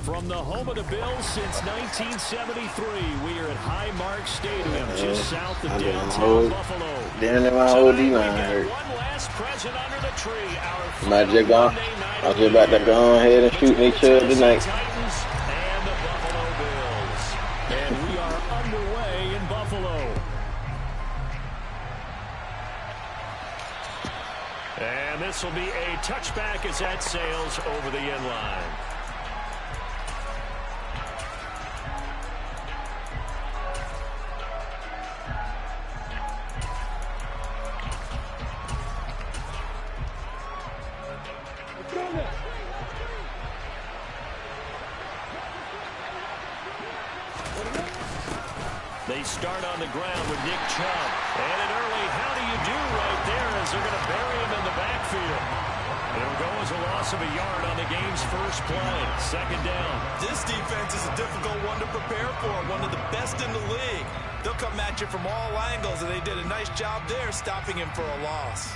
From the home of the Bills since 1973, we are at Highmark Stadium, just south of downtown Buffalo. Damn it, my OD line hurt. One last present under the tree. I was just about to go ahead and shoot me Chubb tonight. Titans and the Buffalo Bills. And we are underway in Buffalo. And this will be a touchback as that sails over the end line. They start on the ground with Nick Chubb. And an early how do you do right there as they're going to bury him in the backfield. It'll go as a loss of a yard on the game's first play. Second down. This defense is a difficult one to prepare for. One of the best in the league. They'll come at you from all angles, and they did a nice job there stopping him for a loss.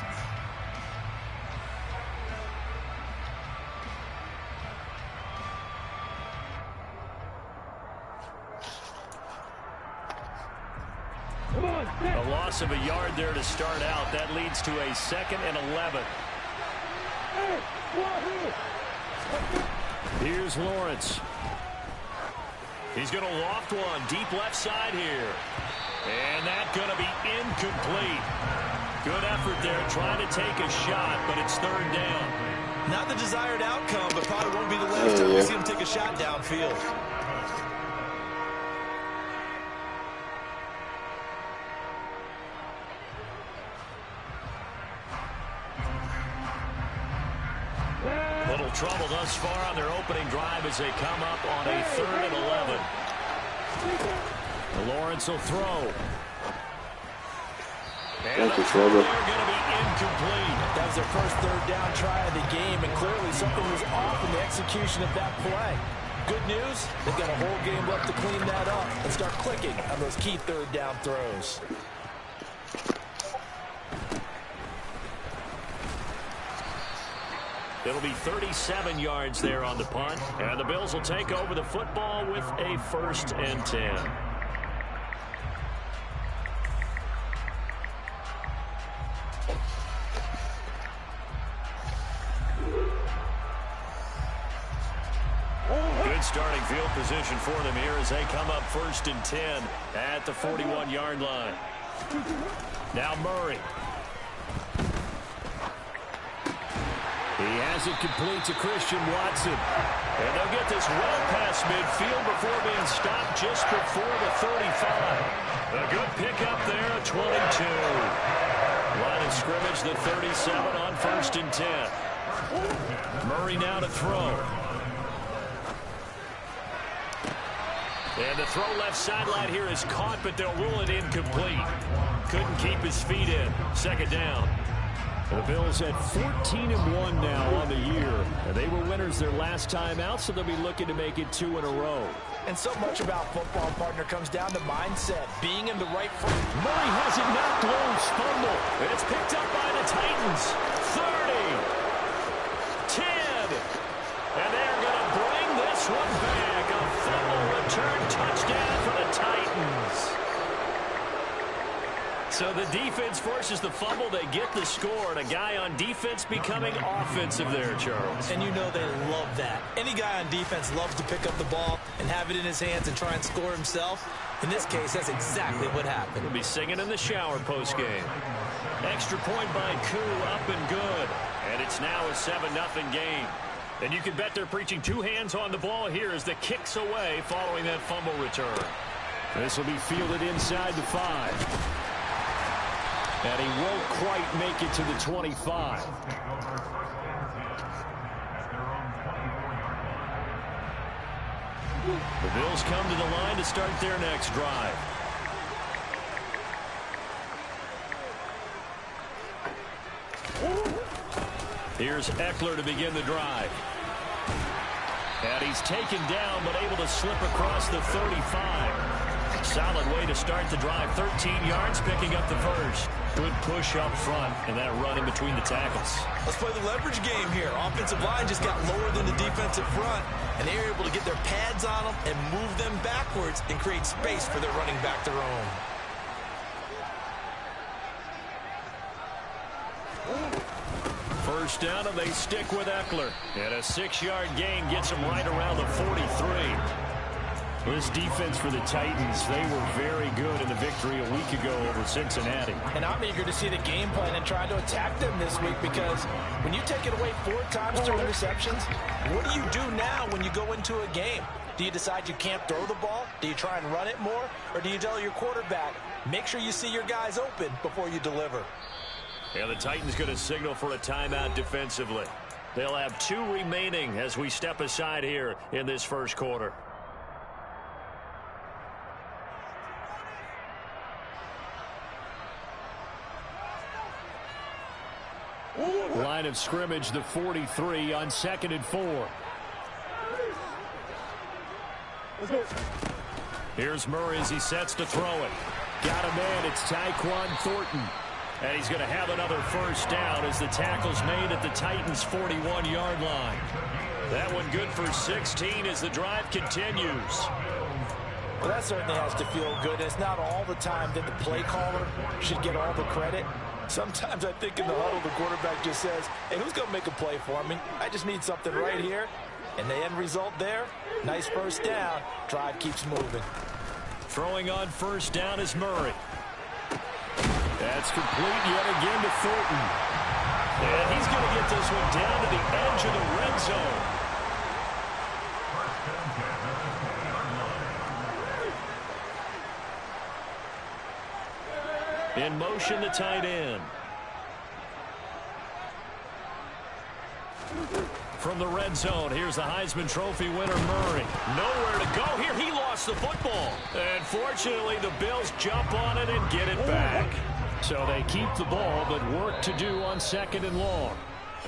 A loss of a yard there to start out. That leads to a 2nd and 11. Here's Lawrence. He's going to loft one deep left side here. And that's going to be incomplete. Good effort there trying to take a shot, but it's 3rd down. Not the desired outcome, but probably won't be the last time we see him take a shot downfield. Little trouble thus far on their opening drive as they come up on a 3rd and 11. Lawrence will throw. And Thank you, Trevor. They're going to be incomplete. That was their first 3rd down try of the game, and clearly something was off in the execution of that play. Good news, they've got a whole game left to clean that up and start clicking on those key 3rd down throws. It'll be 37 yards there on the punt. And the Bills will take over the football with a 1st and 10. Good starting field position for them here as they come up 1st and 10 at the 41-yard line. Now Murray. He has it complete to Christian Watson. And they'll get this well past midfield before being stopped just before the 35. A good pickup there at 22. Line of scrimmage, the 37 on 1st and 10. Murray now to throw. And the throw left sideline here is caught, but they'll rule it incomplete. Couldn't keep his feet in. 2nd down. The Bills at 14-1 now on the year. And they were winners their last time out, so they'll be looking to make it 2 in a row. And so much about football, partner, comes down to mindset, being in the right frame. Murray has it knocked loose, fumble. And it's picked up by the Titans. 30, 10. And they're going to bring this one back. A fumble return touchdown for the Titans. So the defense forces the fumble. They get the score. And a guy on defense becoming offensive there, Charles. And you know they love that. Any guy on defense loves to pick up the ball and have it in his hands and try and score himself. In this case, that's exactly what happened. He'll be singing in the shower postgame. Extra point by Koo, up and good. And it's now a 7-0 game. And you can bet they're preaching 2 hands on the ball here as the kick's away following that fumble return. This will be fielded inside the 5. And he won't quite make it to the 25. The Bills come to the line to start their next drive. Here's Eckler to begin the drive. And he's taken down but able to slip across the 35. solid way to start the drive. 13 yards, picking up the first. Good push up front, and that run in between the tackles. Let's play the leverage game here. Offensive line just got lower than the defensive front, and they were able to get their pads on them and move them backwards and create space for their running back to roam. First down, and they stick with Eckler. And a 6-yard gain gets them right around the 43. This defense for the Titans, they were very good in the victory a week ago over Cincinnati. And I'm eager to see the game plan and try to attack them this week, because when you take it away 4 times through interceptions, what do you do now when you go into a game? Do you decide you can't throw the ball? Do you try and run it more? Or do you tell your quarterback, make sure you see your guys open before you deliver? And the Titans going to signal for a timeout defensively. They'll have 2 remaining as we step aside here in this first quarter. Line of scrimmage, the 43 on 2nd and 4. Let's go. Here's Murray as he sets to throw it. Got a man, it's Tyquan Thornton. And he's going to have another first down as the tackle's made at the Titans' 41-yard line. That one good for 16 as the drive continues. Well, that certainly has to feel good. It's not all the time that the play caller should get all the credit. Sometimes I think in the huddle, the quarterback just says, hey, who's going to make a play for me? I just need something right here. And the end result there, nice first down. Drive keeps moving. Throwing on first down is Murray. That's complete yet again to Thornton. And he's going to get this one down to the edge of the red zone. In motion, the tight end. From the red zone, here's the Heisman Trophy winner, Murray. Nowhere to go here. He lost the football. And fortunately, the Bills jump on it and get it back. So they keep the ball, but work to do on 2nd and long.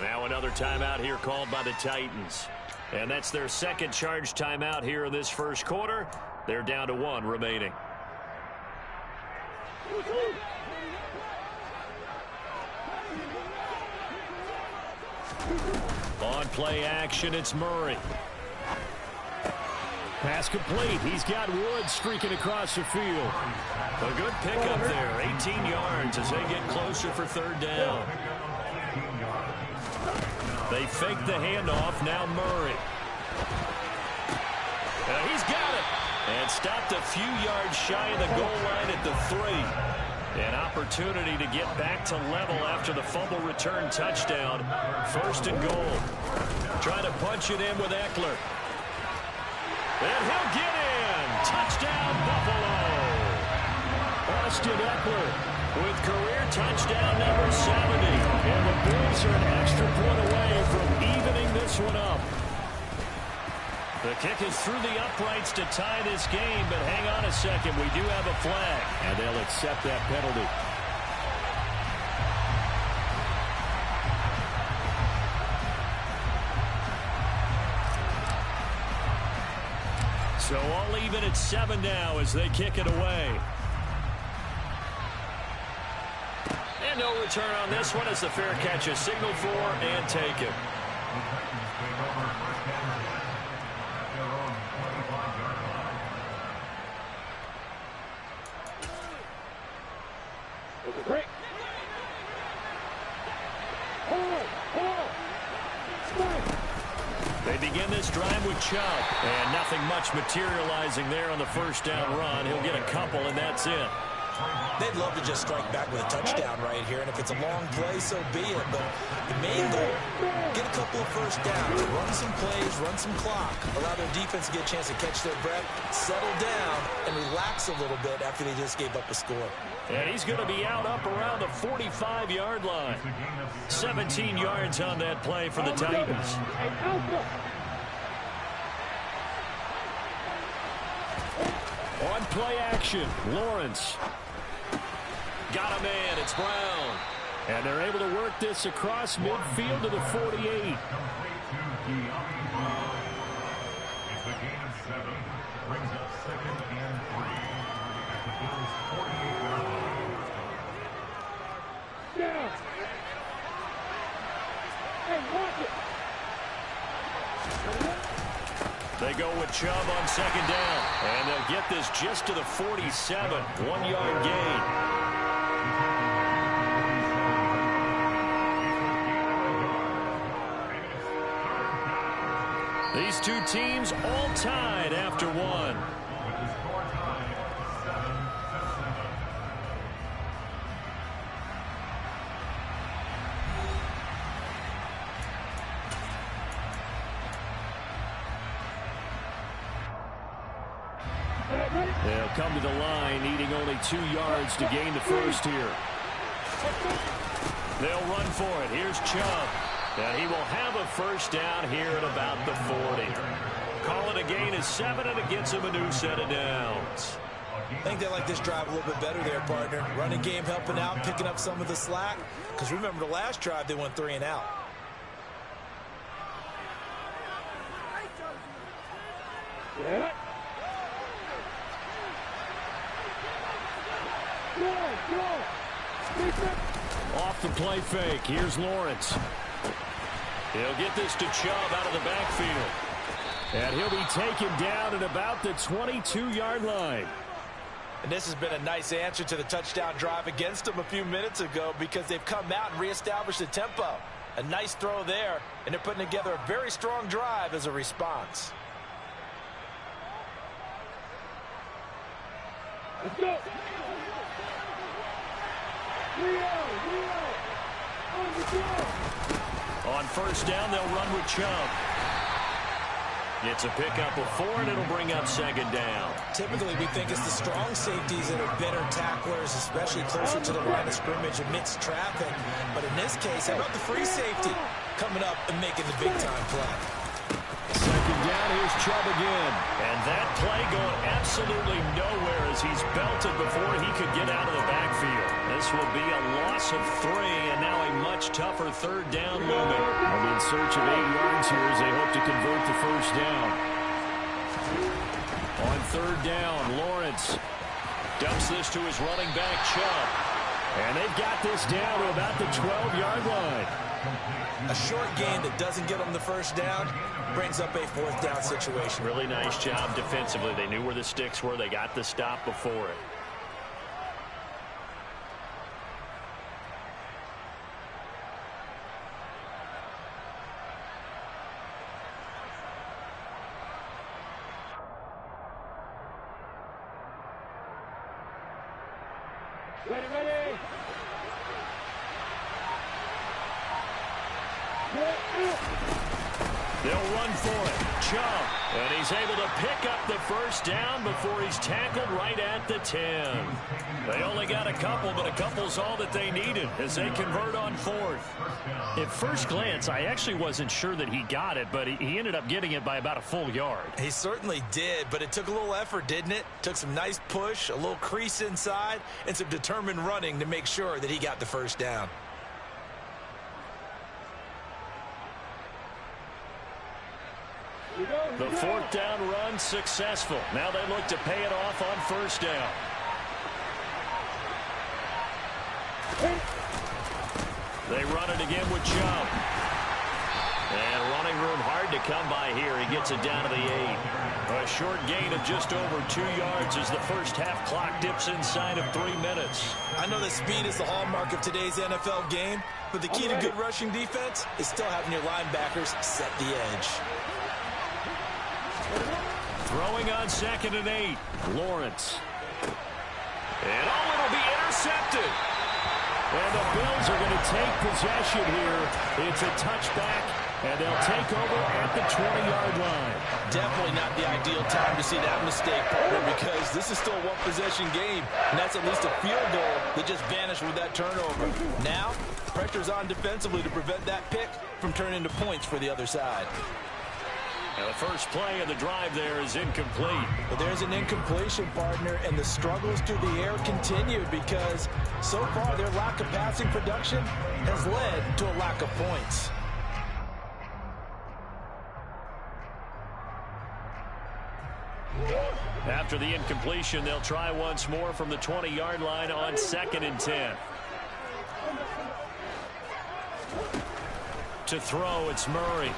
Now another timeout here called by the Titans. And that's their second charge timeout here in this first quarter. They're down to 1 remaining. On play action, it's Murray. Pass complete. He's got Woods streaking across the field. A good pickup there. 18 yards as they get closer for 3rd down. They fake the handoff. Now Murray. He's got it. And stopped a few yards shy of the goal line at the 3. An opportunity to get back to level after the fumble return touchdown. 1st and goal. Trying to punch it in with Eckler. And he'll get in. Touchdown, Buffalo. Austin Eckler with career touchdown number 70. And the Bills are an extra point away from evening this one up. The kick is through the uprights to tie this game, but hang on a second. We do have a flag. And they'll accept that penalty. So all even at 7 now as they kick it away. And no return on this one as the fair catch is signaled for and taken. They begin this drive with Chubb, and nothing much materializing there on the first down run. He'll get a couple, and that's it. They'd love to just strike back with a touchdown right here, and if it's a long play, so be it. But the main goal, get a couple of first downs, run some plays, run some clock, allow their defense to get a chance to catch their breath, settle down, and relax a little bit after they just gave up a score. And he's going to be out up around the 45-yard line. 17 yards on that play for the Titans. On play action, Lawrence. Got a man, it's Brown. And they're able to work this across midfield to the 48. They go with Chubb on second down, and they'll get this just to the 47, 1-yard gain. These two teams all tied after one. They'll come to the line, needing only 2 yards to gain the first here. They'll run for it. Here's Chubb. And he will have a first down here at about the 40. Call it a gain of 7, and it gets him a new set of downs. I think they like this drive a little bit better there, partner. Running game helping out, picking up some of the slack. Because remember, the last drive, they went 3 and out. Yeah. Off the play fake. Here's Lawrence. He'll get this to Chubb out of the backfield. And he'll be taken down at about the 22-yard line. And this has been a nice answer to the touchdown drive against them a few minutes ago because they've come out and reestablished the tempo. A nice throw there, and they're putting together a very strong drive as a response. Let's go. On first down, they'll run with Chubb. It's a pickup of 4, and it'll bring up second down. Typically, we think it's the strong safeties that are better tacklers, especially closer to the line of scrimmage amidst traffic. But in this case, how about the free safety coming up and making the big-time play? Second down, here's Chubb again. And that play going absolutely nowhere as he's belted before he could get out of the backfield. This will be a loss of 3, and now a much tougher third down looming. They'll be in search of 8 yards here as they hope to convert the first down. On third down, Lawrence dumps this to his running back, Chubb. And they've got this down to about the 12-yard line. A short gain that doesn't get them the first down brings up a 4th down situation. Really nice job defensively. They knew where the sticks were. They got the stop before it. Ready. They'll run for it. Chubb. And he's able to pick up the first down before he's tackled right at the 10. They only got a couple, but a couple's all that they needed as they convert on 4th. At first glance, I actually wasn't sure that he got it, but he ended up getting it by about a full yard. He certainly did, but it took a little effort, didn't it? Took some nice push, a little crease inside, and some determined running to make sure that he got the first down. The 4th down run successful. Now they look to pay it off on first down. They run it again with Chubb. And running room hard to come by here. He gets it down to the 8. A short gain of just over 2 yards as the first half clock dips inside of 3 minutes. I know that speed is the hallmark of today's NFL game, but the key to good rushing defense is still having your linebackers set the edge. Throwing on 2nd and 8. Lawrence. And it'll be intercepted. And the Bills are going to take possession here. It's a touchback, and they'll take over at the 20-yard line. Definitely not the ideal time to see that mistake, partner, because this is still a one-possession game, and that's at least a field goal that just vanished with that turnover. Now, pressure's on defensively to prevent that pick from turning into points for the other side. Now the first play of the drive there is incomplete. But there's an incompletion, partner, and the struggles through the air continued because so far their lack of passing production has led to a lack of points. After After the incompletion, they'll try once more from the 20-yard line on 2nd and 10. To throw, it's Murray.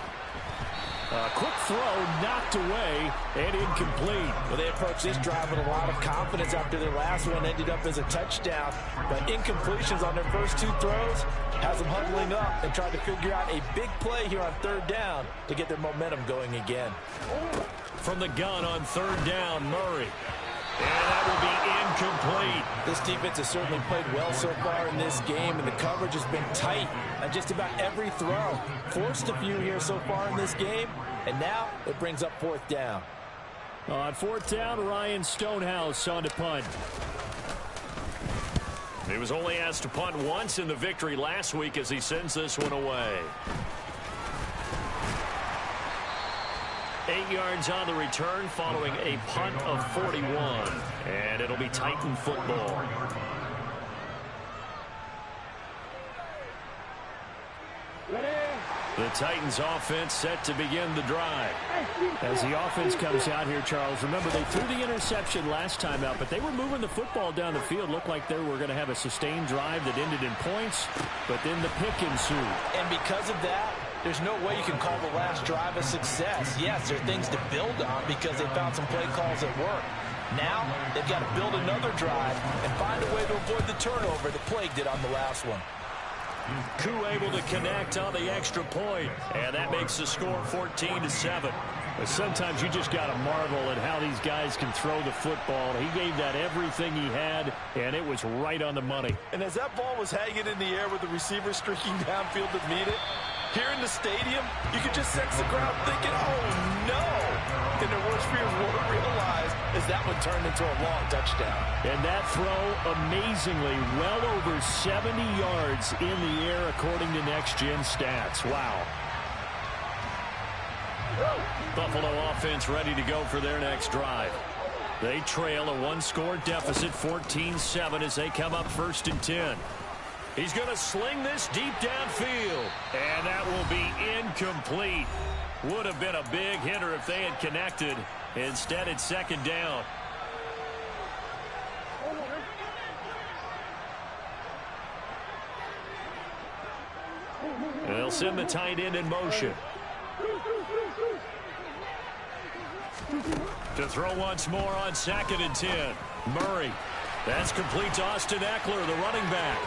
Quick throw, knocked away, and incomplete. Well, they approached this drive with a lot of confidence after their last one ended up as a touchdown. But incompletions on their first 2 throws has them huddling up and trying to figure out a big play here on 3rd down to get their momentum going again. From the gun on 3rd down, Murray. And that will be incomplete. This defense has certainly played well so far in this game, and the coverage has been tight on just about every throw. Forced a few here so far in this game, and now it brings up 4th down. On 4th down, Ryan Stonehouse on to punt. He was only asked to punt once in the victory last week as he sends this one away. 8 yards on the return following a punt of 41. And it'll be Titan football. The Titans offense set to begin the drive. As the offense comes out here, Charles, remember they threw the interception last time out, but they were moving the football down the field. Looked like they were going to have a sustained drive that ended in points, but then the pick ensued. And because of that, there's no way you can call the last drive a success. Yes, there are things to build on because they found some play calls that work. Now, they've got to build another drive and find a way to avoid the turnover that plagued it on the last one. Koo able to connect on the extra point, and that makes the score 14-7. But sometimes you just got to marvel at how these guys can throw the football. He gave that everything he had, and it was right on the money. And as that ball was hanging in the air with the receiver streaking downfield to meet it, here in the stadium, you could just sense the crowd thinking, oh, no. And their worst fears weren't realized as that one turned into a long touchdown. And that throw, amazingly, well over 70 yards in the air according to Next Gen Stats. Wow. Buffalo offense ready to go for their next drive. They trail a 1-score deficit, 14-7, as they come up 1st and 10. He's going to sling this deep downfield, and that will be incomplete. Would have been a big hitter if they had connected. Instead, it's 2nd down. They'll send the tight end in motion. To throw once more on 2nd and 10. Murray. That's complete to Austin Eckler, the running back.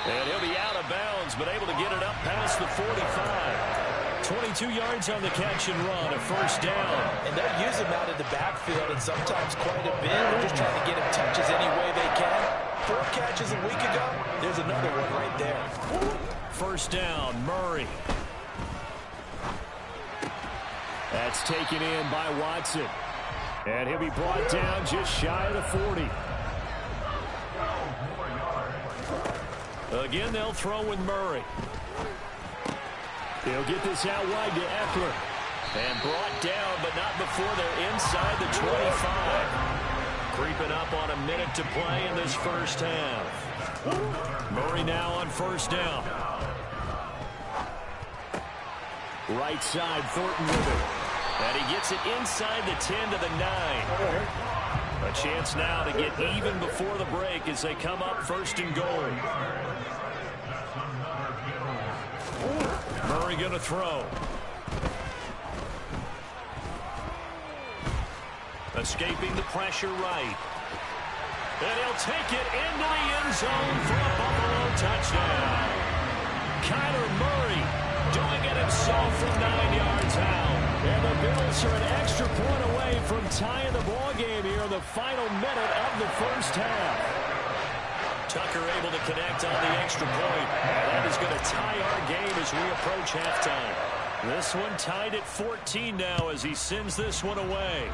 And he'll be out of bounds, but able to get it up past the 45. 22 yards on the catch and run, a 1st down. And they'll use him out of the backfield, and sometimes quite a bit. They're just trying to get him touches any way they can. 4 catches a week ago, there's another one right there. 1st down, Murray. That's taken in by Watson. And he'll be brought down just shy of the 40. Again, they'll throw with Murray. He'll get this out wide to Eckler. And brought down, but not before they're inside the 25. Creeping up on a minute to play in this first half. Murray now on 1st down. Right side, Thornton with it. And he gets it inside the 10 to the 9. A chance now to get even before the break as they come up 1st and goal. Murray going to throw. Escaping the pressure right. And he'll take it into the end zone for a Buffalo touchdown. Kyler Murray doing it himself from 9 yards out. And the Bills are an extra point away from tying the ball game here in the final minute of the first half. Tucker able to connect on the extra point. And that is going to tie our game as we approach halftime. This one tied at 14 now as he sends this one away.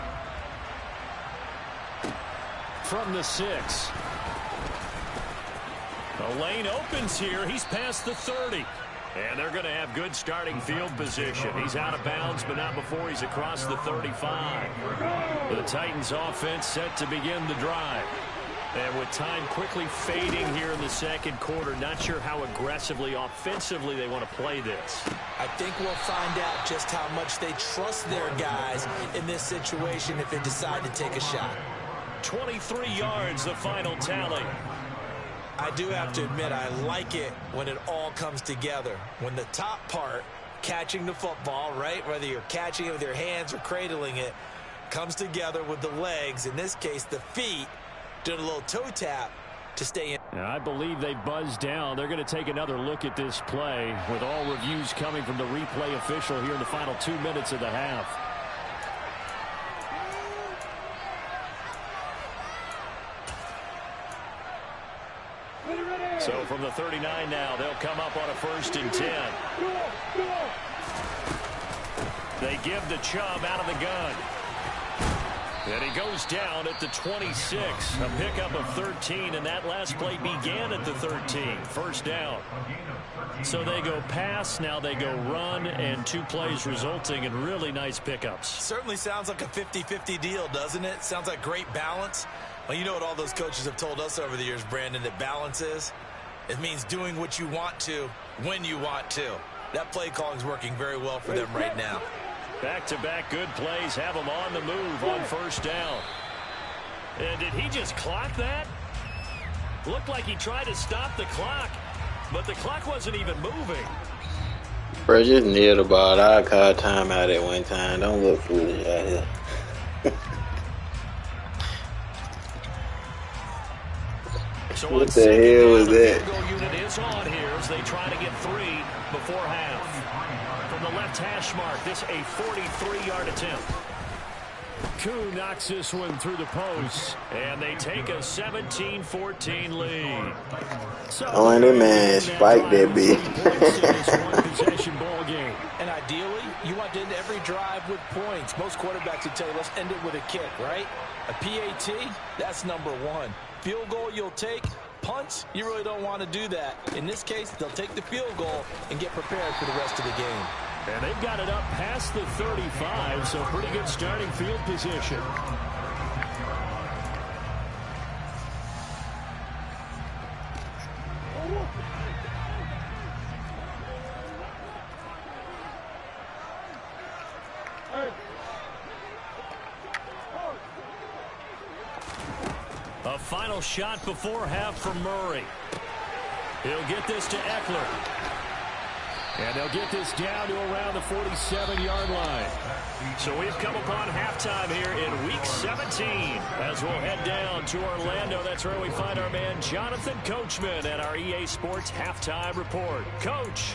From the 6. The lane opens here. He's past the 30. And they're going to have good starting field position. He's out of bounds, but not before he's across the 35. The Titans offense set to begin the drive. And with time quickly fading here in the second quarter, not sure how aggressively, offensively they want to play this. I think we'll find out just how much they trust their guys in this situation if they decide to take a shot. 23 yards, the final tally. I do have to admit, I like it when it all comes together. When the top part, catching the football, right, whether you're catching it with your hands or cradling it, comes together with the legs, in this case the feet, doing a little toe tap to stay in. I believe they buzzed down. They're going to take another look at this play with all reviews coming from the replay official here in the final 2 minutes of the half. So from the 39 now, they'll come up on a 1st and 10. They give the Chubb out of the gun. And he goes down at the 26. A pickup of 13, and that last play began at the 13. First down. So they go pass, now they go run, and 2 plays resulting in really nice pickups. Certainly sounds like a 50-50 deal, doesn't it? Sounds like great balance. Well, you know what all those coaches have told us over the years, Brandon, that balance is? It means doing what you want to when you want to. That play calling is working very well for them right now. Back-to-back good plays have them on the move on 1st down. And did he just clock that? Looked like he tried to stop the clock, but the clock wasn't even moving. Bro, just near the ball. I call timeout at one time. Don't look foolish out here. So what the hell was that? The field goal unit is on here as they try to get 3 before half. From the left hash mark, this a 43-yard attempt. Koo knocks this one through the post, and they take a 17-14 lead. So oh, and that man spiked that bitch. One-possession ball game. And ideally, you want to end every drive with points. Most quarterbacks would tell you, let's end it with a kick, right? A PAT, that's number 1. Field goal you'll take. Punts, you really don't want to do that. In this case, they'll take the field goal and get prepared for the rest of the game. And they've got it up past the 35, so pretty good starting field position. A final shot before half for Murray. He'll get this to Eckler. And they'll get this down to around the 47-yard line. So we've come upon halftime here in Week 17. As we'll head down to Orlando, that's where we find our man Jonathan Coachman at our EA Sports Halftime Report. Coach.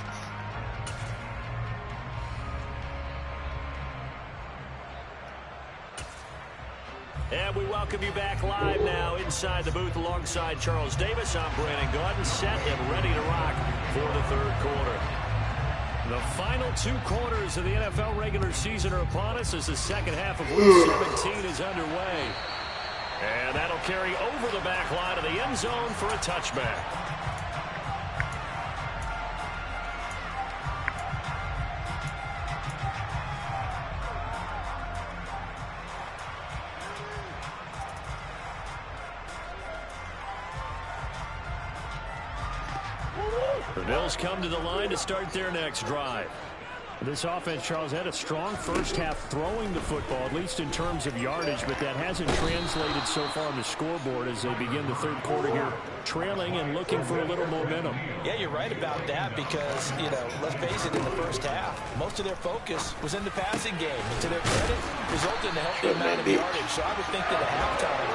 And we welcome you back live now inside the booth alongside Charles Davis. I'm Brandon Gordon, set and ready to rock for the 3rd quarter. The final 2 quarters of the NFL regular season are upon us as the second half of Week 17 is underway. And that'll carry over the back line of the end zone for a touchback. The Bills come to the line to start their next drive. This offense, Charles, had a strong first half throwing the football, at least in terms of yardage, but that hasn't translated so far on the scoreboard as they begin the 3rd quarter here, trailing and looking for a little momentum. Yeah, you're right about that because, you know, let's face it, in the first half, most of their focus was in the passing game. And to their credit, resulted in a healthy amount of yardage. So I would think that at halftime,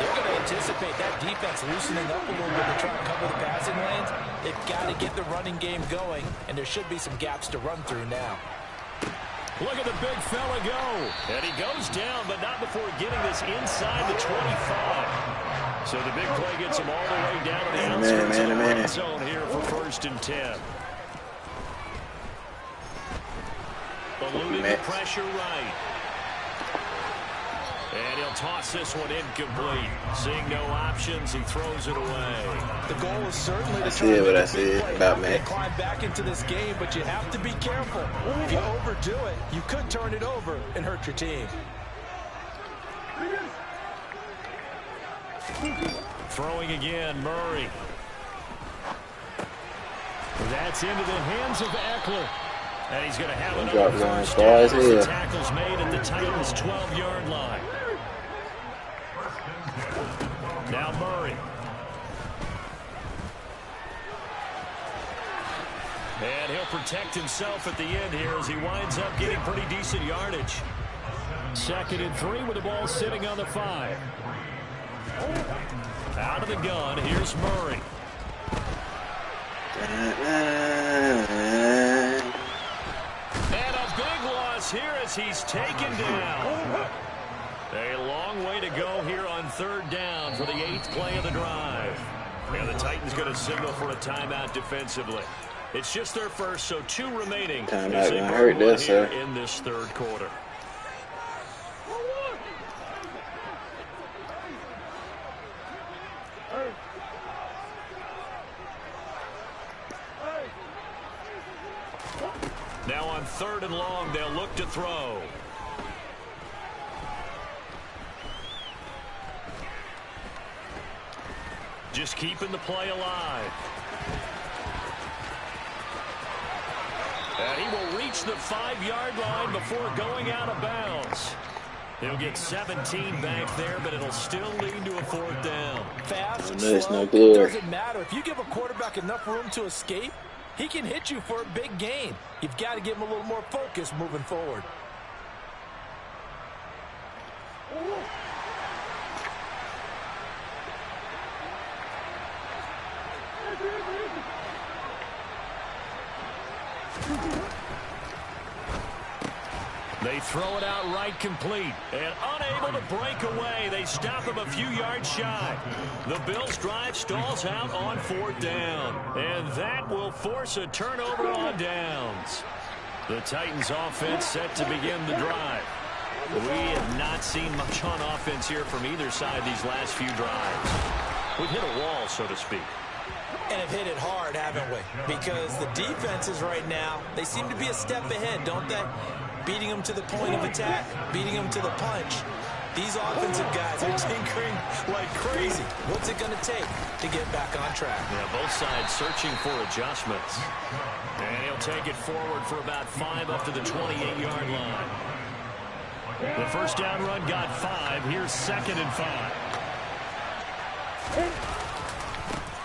they're going to anticipate that defense loosening up a little bit to try to cover the passing lanes. They've got to get the running game going, and there should be some gaps to run through now. Look at the big fella go. And he goes down, but not before getting this inside the 25. So the big play gets him all the way down to the outskirts of the red zone here for 1st and 10. Eluding the pressure right. And he'll toss this one incomplete. Seeing no options, he throws it away. The goal is certainly to try to make about Matt. Climb back into this game, but you have to be careful. If you overdo it, you could turn it over and hurt your team. Throwing again, Murray. That's into the hands of Eckler. And he's going to have another first down as the tackle's made at the Titans' 12-yard line. Now Murray. And he'll protect himself at the end here as he winds up getting pretty decent yardage. 2nd and 3 with the ball sitting on the 5. Out of the gun, here's Murray. And a big loss here as he's taken down. A long way to go here on 3rd down for the 8th play of the drive. And the Titans going to signal for a timeout defensively. It's just their first, so 2 remaining as they hurt this here in this 3rd quarter. Now on 3rd and long, they'll look to throw. Just keeping the play alive. And he will reach the 5-yard line before going out of bounds. He'll get 17 back there, but it'll still lead to a 4th down. Fast, slow, it doesn't matter. If you give a quarterback enough room to escape, he can hit you for a big gain. You've got to give him a little more focus moving forward. They throw it out right complete. And unable to break away. They stop him a few yards shy. The Bills' drive stalls out on 4th down. And that will force a turnover on downs. The Titans' offense set to begin the drive. We have not seen much on offense here from either side these last few drives. We've hit a wall, so to speak. And have hit it hard, haven't we? Because the defenses right now, they seem to be a step ahead, don't they? Beating them to the point of attack, beating them to the punch. These offensive guys are tinkering like crazy. What's it going to take to get back on track? Yeah, both sides searching for adjustments. And he'll take it forward for about 5 up to the 28-yard line. The first down run got 5. Here's 2nd and 5.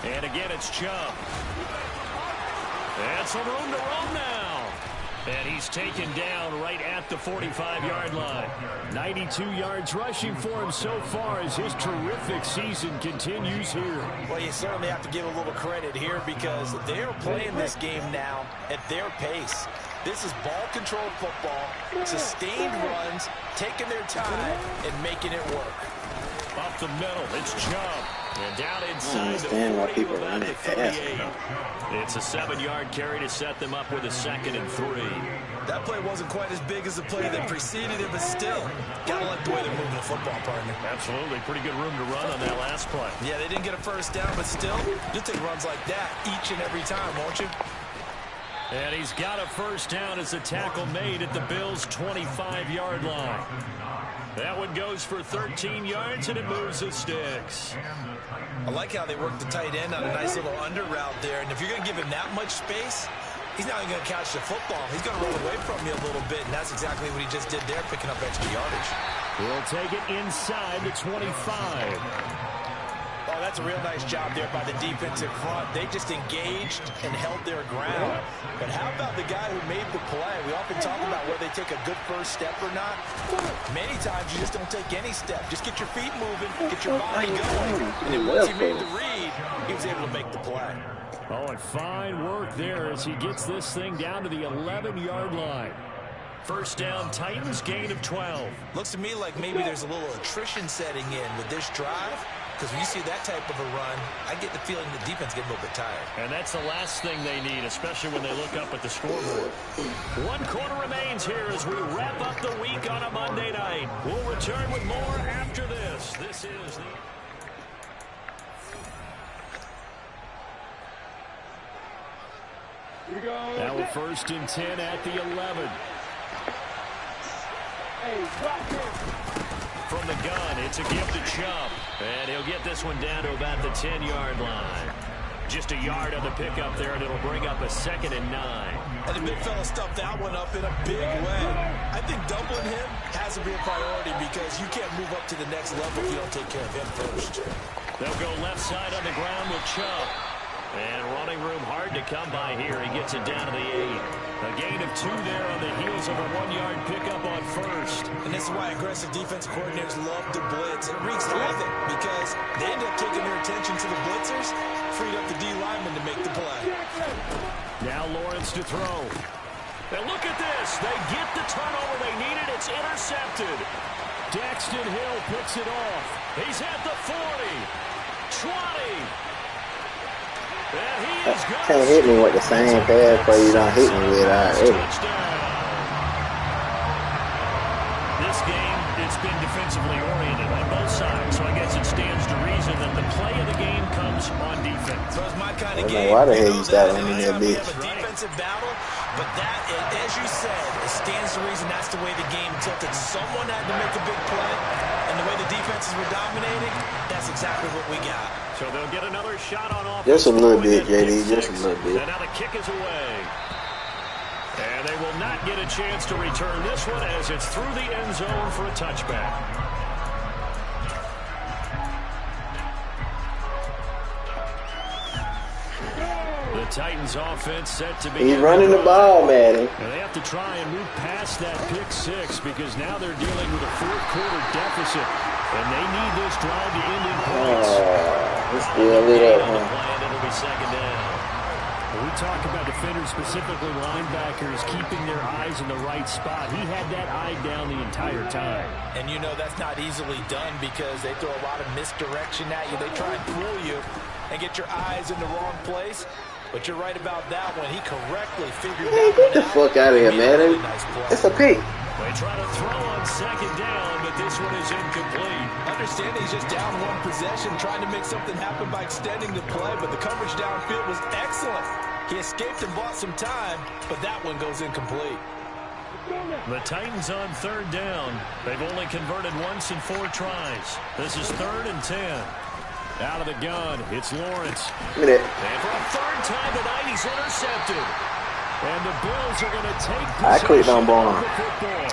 And again, it's Chubb. And some room to roam now. And he's taken down right at the 45-yard line. 92 yards rushing for him so far as his terrific season continues here. Well, you certainly have to give a little credit here because they're playing this game now at their pace. This is ball control football, sustained runs, taking their time and making it work. Up the middle, it's Chubb. And down inside the 40 to about the 38. It's a 7-yard carry to set them up with a 2nd and 3. That play wasn't quite as big as the play that preceded it, but still, gotta like the way they're moving the football, partner. Absolutely. Pretty good room to run on that last play. Yeah, they didn't get a first down, but still, you'll take runs like that each and every time, won't you? And he's got a first down as the tackle made at the Bills' 25-yard line. That one goes for 13 yards, and it moves the sticks. I like how they work the tight end on a nice little under route there. And if you're going to give him that much space, he's not even going to catch the football. He's going to run away from you a little bit, and that's exactly what he just did there, picking up extra yardage. He'll take it inside the 25. Oh, that's a real nice job there by the defensive front. They just engaged and held their ground. But how about the guy who made the play? We often talk about whether they take a good first step or not. Many times you just don't take any step. Just get your feet moving, get your body going. And then once he made the read, he was able to make the play. Oh, and fine work there as he gets this thing down to the 11-yard line. First down, Titans, gain of 12. Looks to me like maybe there's a little attrition setting in with this drive. Because when you see that type of a run, I get the feeling the defense getting a little bit tired. And that's the last thing they need, especially when they look up at the scoreboard. 1 quarter remains here as we wrap up the week on a Monday night. We'll return with more after this. This is the... Now we're 1st and 10 at the 11. Hey, drop it. from the gun. It's a gift to Chubb. And he'll get this one down to about the 10-yard line. Just a yard on the pickup there, and it'll bring up a 2nd and 9. And the big fella stuffed that one up in a big way. I think doubling him has to be a priority because you can't move up to the next level if you don't take care of him first. They'll go left side on the ground with Chubb. And running room hard to come by here. He gets it down to the 8. A gain of 2 there on the heels of a 1-yard pickup on first. And this is why aggressive defensive coordinators love to blitz. It wreaks havoc because they end up taking their attention to the blitzers, freed up the D lineman to make the play. Now Lawrence to throw. And look at this. They get the turnover they needed. It's intercepted. Daxton Hill picks it off. He's at the 40. 20. Can't hit me with the same pass play you don't hit me with already. This game, it's been defensively oriented on both sides, so I guess it stands to reason that the play of the game comes on defense. So it's my kind I of don't game. know why the hell you started in that We bitch. have a defensive battle, but that, as you said, it stands to reason that's the way the game tilted. Someone had to make a big play, and the way the defenses were dominating, that's exactly what we got. So they'll get another shot on offense. Just a little bit, JD, just a little bit. And now the kick is away. And they will not get a chance to return this one as it's through the end zone for a touchback. The Titans offense set to be. He's running the ball, man. And they have to try and move past that pick 6 because now they're dealing with a 4th-quarter deficit. And they need this drive to end in points. Let's still lit up, huh? It'll be 2nd down. When we talk about defenders, specifically linebackers, keeping their eyes in the right spot, he had that eye down the entire time. And you know that's not easily done because they throw a lot of misdirection at you. They try and fool you and get your eyes in the wrong place. But you're right about that one. He correctly figured Hey, that get the one out. fuck out of here, man. Really nice play. It's a pick. They try to throw on 2nd down, but this one is incomplete. Understand he's just down one possession, trying to make something happen by extending the play, but the coverage downfield was excellent. He escaped and bought some time, but that one goes incomplete. The Titans on 3rd down. They've only converted once in 4 tries. This is 3rd and 10. Out of the gun, it's Lawrence. Look at that. And for a 3rd time tonight, he's intercepted. And the Bills are going to take I clicked on possession ball. of the football.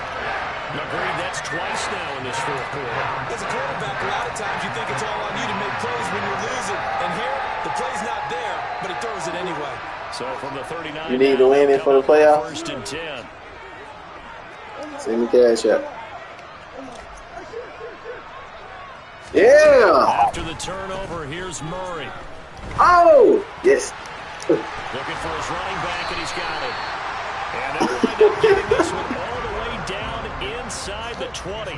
Agreed, that's twice now in this 4th quarter. As a quarterback, a lot of times you think it's all on you to make plays when you're losing. And here, the play's not there, but he throws it anyway. So from the 39, You need to win it for the playoffs? 1st and 10. Send me cash up. Yeah! After the turnover, here's Murray. Oh! Yes. Looking for his running back, and he's got it. And they'll wind up getting this one all the way down inside the 20.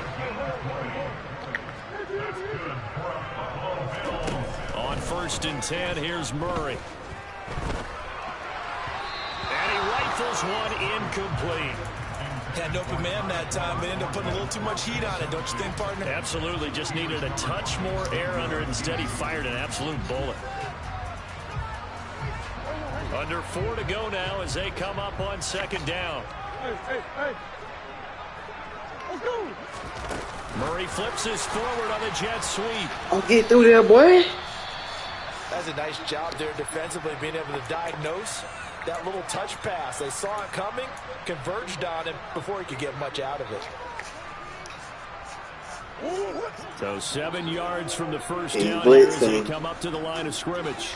On 1st and 10, here's Murray. And he rifles one incomplete. Had an open man that time, but ended up putting a little too much heat on it, don't you think, partner? Absolutely, just needed a touch more air under it. Instead, he fired an absolute bullet. Under 4 to go now as they come up on 2nd down. Hey. Let's go. Murray flips his forward on the jet sweep. Oh, get through there, boy. That's a nice job there defensively, being able to diagnose that little touch pass. They saw it coming, converged on him before he could get much out of it. So 7 yards from the 1st He's down here as blitzing. they come up to the line of scrimmage.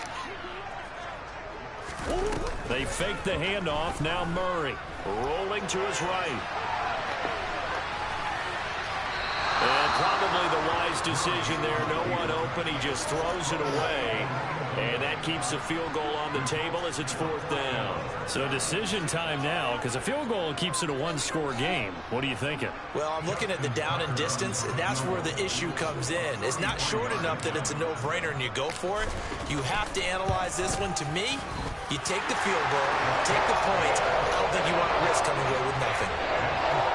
They fake the handoff. Now Murray rolling to his right. And probably the wise decision there. No one open. He just throws it away. And that keeps the field goal on the table as it's 4th down. So decision time now because a field goal keeps it a 1-score game. What are you thinking? Well, I'm looking at the down and distance, and that's where the issue comes in. It's not short enough that it's a no-brainer and you go for it. You have to analyze this one. To me, You take the field goal, take the points. I don't think you want to risk coming away with nothing.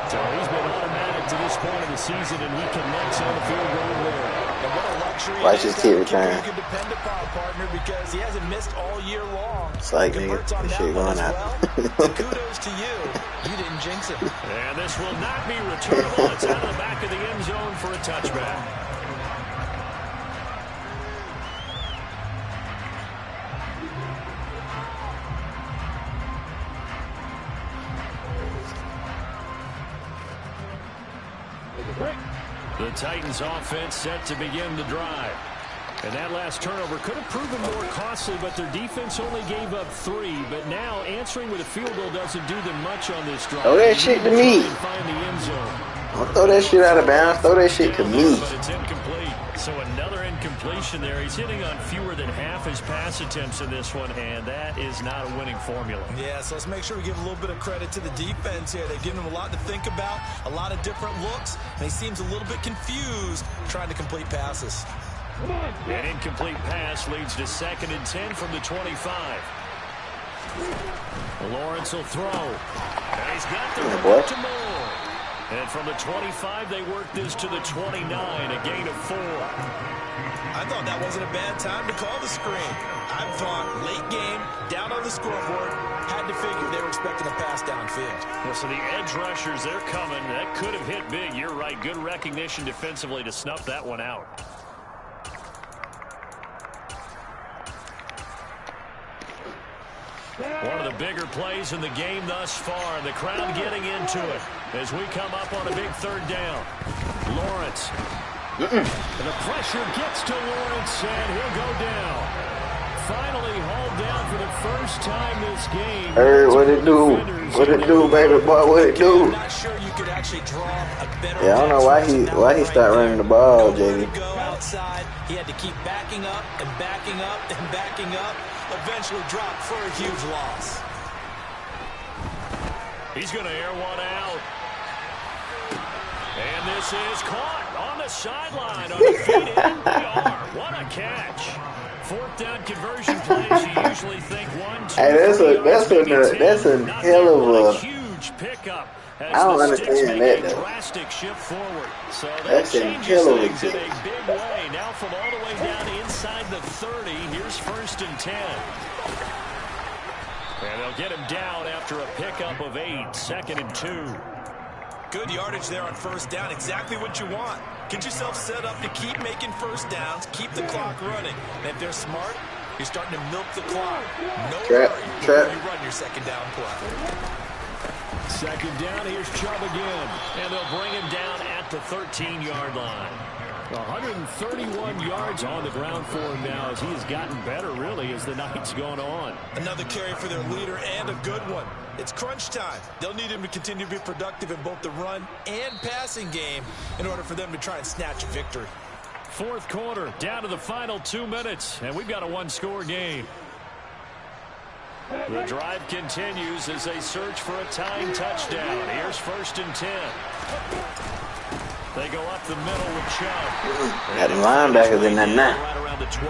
So he's been automatic to this point of the season, and he connects on the field goal there. And what a luxury Watch his kick return. you can depend upon, partner, because he hasn't missed all year long. It's like, nigga, this shit going out. So kudos to you. You didn't jinx it. And this will not be returnable. It's out of the back of the end zone for a touchback. The Titans offense set to begin the drive. And that last turnover could have proven more costly, but their defense only gave up 3. But now answering with a field goal doesn't do them much on this drive. Throw that shit to me. Find the end zone. Don't throw that shit out of bounds. Throw that shit to me. But it's incomplete. So another incompletion there. He's hitting on fewer than half his pass attempts in this one, and that is not a winning formula. Yeah, so let's make sure we give a little bit of credit to the defense here. They've given him a lot to think about, a lot of different looks, and he seems a little bit confused trying to complete passes. An incomplete pass leads to 2nd and 10 from the 25. Lawrence will throw. And he's got the boy. to Moore. And from the 25, they work this to the 29, a gain of 4. I thought that wasn't a bad time to call the screen. I thought late game, down on the scoreboard, had to figure they were expecting a pass downfield. Well, so the edge rushers, they're coming. That could have hit big. You're right. Good recognition defensively to snuff that one out. One of the bigger plays in the game thus far. The crowd getting into it as we come up on a big 3rd down. Lawrence. And the pressure gets to Lawrence, and he'll go down. Finally hauled down for the first time this game. Hey, what it do? What it do, baby boy? What it do? I'm not sure you could actually draw a better Yeah, I don't know why he started running the ball, JV. Go outside. He had to keep backing up and backing up and backing up. Eventually dropped for a huge loss. He's going to air one out. And this is caught on the sideline. On the feet in they are. What a catch. 4th down conversion plays. You usually think 1, 2, Hey, that's a hell of a huge pickup. I don't understand that, though. Drastic shift forward. So That's a hell of a things in a big way. Now from all the way down inside the 30, here's 1st and 10. And they'll get him down after a pickup of 8, 2nd and 2. Good yardage there on 1st down. Exactly what you want. Get yourself set up to keep making 1st downs, keep the clock running. And if they're smart, you're starting to milk the clock. No worry before you run your 2nd down play. 2nd down, here's Chubb again. And they'll bring him down at the 13-yard line. 131 yards on the ground for him now as he has gotten better, really, as the night's gone on. Another carry for their leader and a good one. It's crunch time. They'll need him to continue to be productive in both the run and passing game in order for them to try and snatch a victory. 4th quarter, down to the final 2 minutes, and we've got a 1-score game. The drive continues as they search for a tying touchdown. Here's 1st and 10. They go up the middle with Chubb. Got the linebackers in that now. Right around the 12.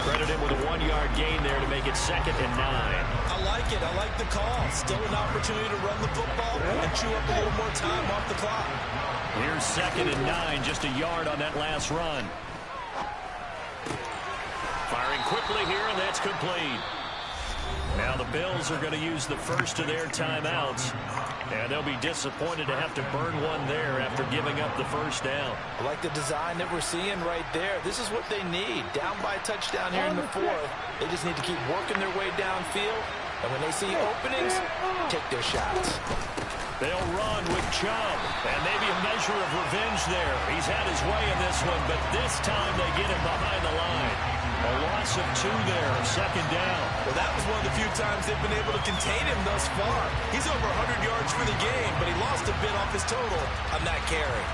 Credit him with a 1-yard gain there to make it 2nd and 9. I like it. I like the call. Still an opportunity to run the football and chew up a little more time off the clock. Here's 2nd and 9, just a yard on that last run. Firing quickly here, and that's complete. Now the Bills are going to use the first of their timeouts, and they'll be disappointed to have to burn one there after giving up the 1st down. I like the design that we're seeing right there. This is what they need. Down by a touchdown here in the 4th. They just need to keep working their way downfield, and when they see openings, take their shots. They'll run with Chubb, and maybe a measure of revenge there. He's had his way in this one, but this time they get him behind the line. A loss of 2 there, 2nd down. Well, that was one of the few times they've been able to contain him thus far. He's over 100 yards for the game, but he lost a bit off his total on that carry.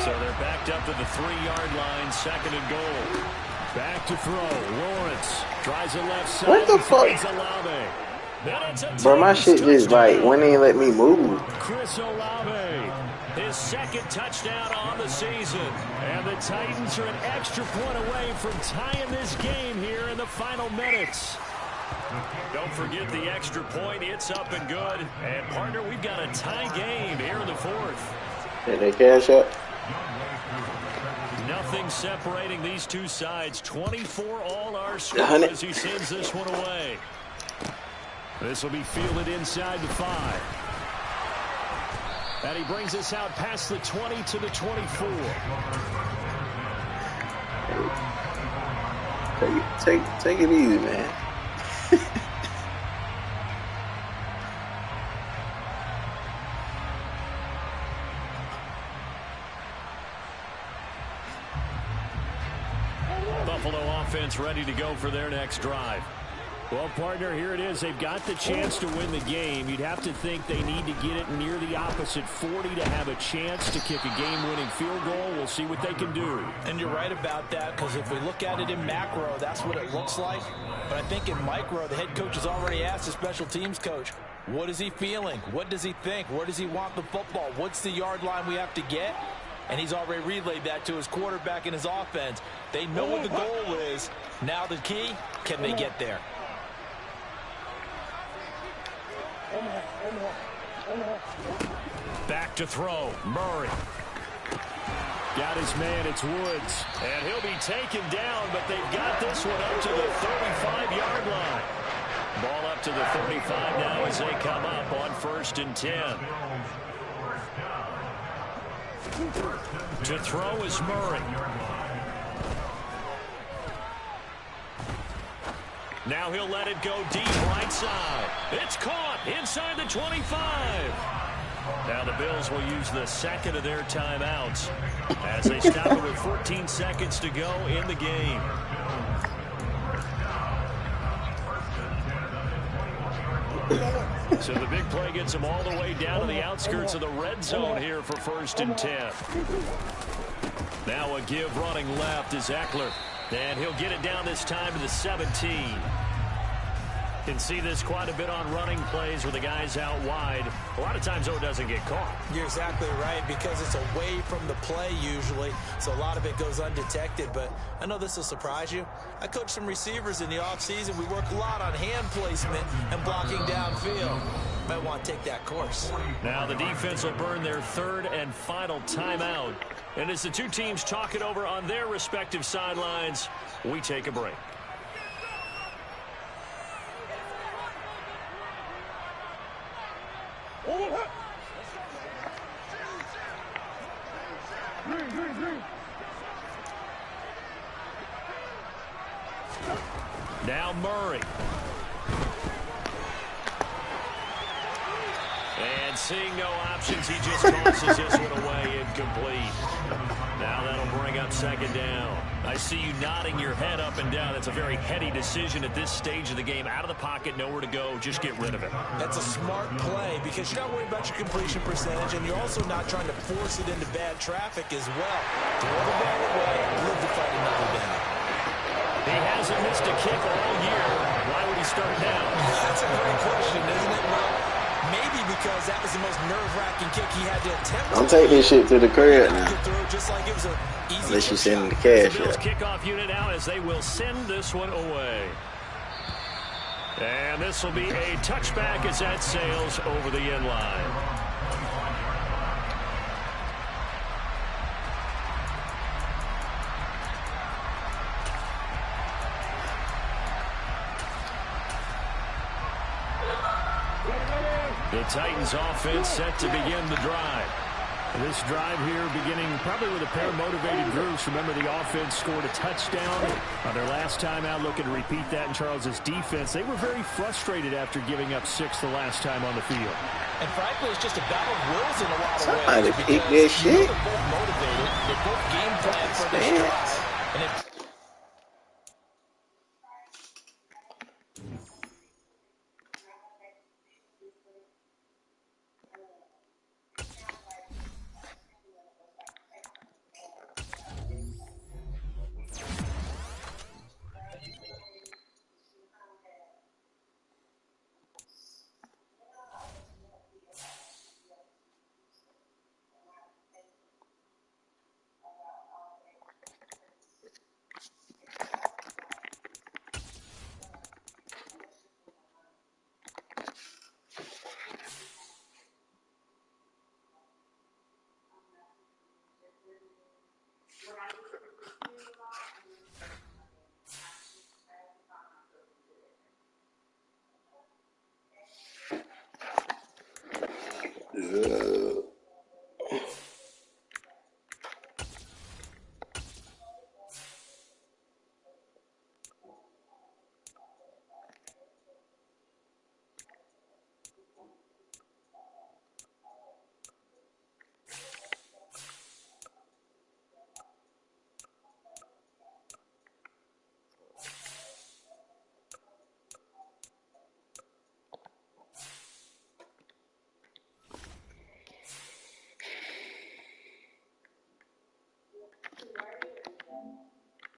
So they're backed up to the 3-yard line, 2nd and goal. Back to throw. Lawrence tries it left side. What the fuck? Olave. Then it's a Bro, my shit just like touchdown. wouldn't even let me move. Chris Olave. His second touchdown on the season. And the Titans are an extra point away from tying this game here in the final minutes. Don't forget the extra point. It's up and good. And, partner, we've got a tie game here in the fourth. Did they cash up? Nothing separating these two sides. 24 all our score as he sends this one away. This will be fielded inside the 5. And he brings us out past the 20 to the 24. Take it easy, man. Buffalo offense ready to go for their next drive. Well, partner, here it is. They've got the chance to win the game. You'd have to think they need to get it near the opposite 40 to have a chance to kick a game-winning field goal. We'll see what they can do. And you're right about that, because if we look at it in macro, that's what it looks like. But I think in micro, the head coach has already asked the special teams coach, what is he feeling? What does he think? Where does he want the football? What's the yard line we have to get? And he's already relayed that to his quarterback and his offense. They know what the goal is. Now the key, can they get there? Back to throw. Murray. Got his man. It's Woods. And he'll be taken down, but they've got this one up to the 35-yard line. Ball up to the 35 now as they come up on 1st and 10. To throw is Murray. Now he'll let it go deep right side. It's caught inside the 25. Now the Bills will use the second of their timeouts as they stop it with 14 seconds to go in the game. So the big play gets them all the way down to the outskirts of the red zone here for 1st and 10. Now a give running left is Eckler. And he'll get it down this time to the 17. Can see this quite a bit on running plays where the guy's out wide. A lot of times, though, it doesn't get caught. You're exactly right, because it's away from the play usually, so a lot of it goes undetected. But I know this will surprise you. I coach some receivers in the offseason. We work a lot on hand placement and blocking downfield. Might want to take that course. Now the defense will burn their 3rd and final timeout. And as the two teams talk it over on their respective sidelines, we take a break. Now Murray. And seeing no options, he just tosses this one away incomplete. Now that'll bring up 2nd down. I see you nodding your head up and down. It's a very heady decision at this stage of the game. Out of the pocket, nowhere to go. Just get rid of it. That's a smart play, because you're not worried about your completion percentage, and you're also not trying to force it into bad traffic as well. Throw the ball away, live to fight another down. He hasn't missed a kick all year. Why would he start now? That's a great question, isn't it? Well, maybe because that was the most nerve-wracking kick he had to attempt. Don't take this shit to the crib now. Just like it was an easy Unless you chip send shot. the cash. The Bills kickoff unit out as they will send this one away. And this will be a touchback as that sails over the end line. The Titans offense set to begin the drive. This drive here beginning probably with a pair of motivated groups. Remember, the offense scored a touchdown on their last time out. Looking to repeat that in Charles's defense. They were very frustrated after giving up 6 the last time on the field. And frankly, it's just a battle of wills in a lot of Somebody ways. peek that shit. They're both motivated. They both game plan for this drive. And if